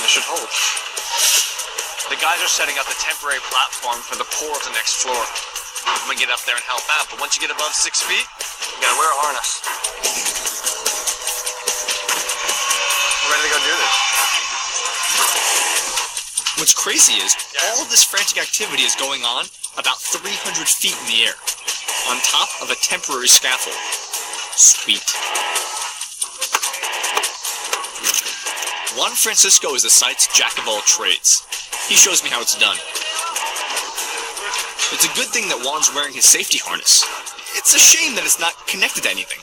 It should hold. The guys are setting up the temporary platform for the pour of the next floor. I'm gonna get up there and help out, but once you get above 6 feet, you gotta wear a harness. We're ready to go do this. What's crazy is, all this frantic activity is going on about 300 feet in the air, on top of a temporary scaffold. Sweet. Juan Francisco is the site's jack of all trades. He shows me how it's done. It's a good thing that Juan's wearing his safety harness. It's a shame that it's not connected to anything.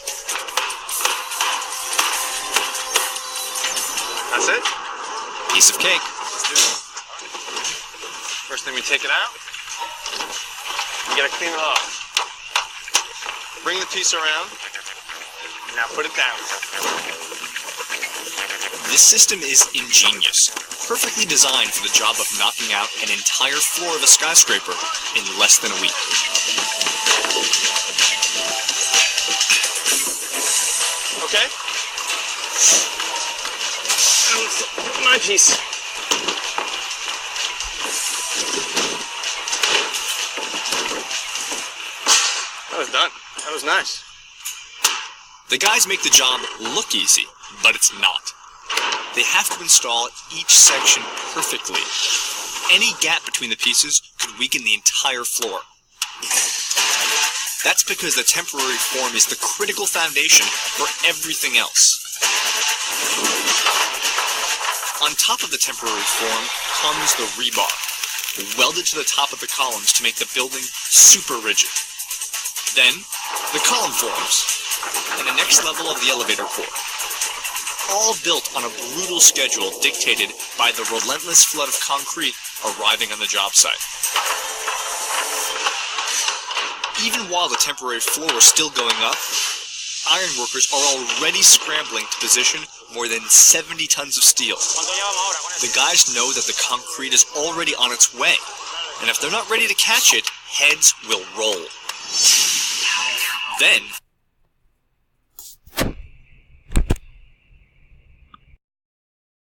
That's it? Piece of cake. Let's do it. First thing, we take it out. You gotta clean it off. Bring the piece around. Now put it down. This system is ingenious, perfectly designed for the job of knocking out an entire floor of a skyscraper in less than a week. Okay? My piece. That was done. That was nice. The guys make the job look easy, but it's not. They have to install each section perfectly. Any gap between the pieces could weaken the entire floor. That's because the temporary form is the critical foundation for everything else. On top of the temporary form comes the rebar, welded to the top of the columns to make the building super rigid. Then, the column forms, and the next level of the elevator core. All built on a brutal schedule dictated by the relentless flood of concrete arriving on the job site. Even while the temporary floor is still going up, iron workers are already scrambling to position more than 70 tons of steel. The guys know that the concrete is already on its way, and if they're not ready to catch it, heads will roll.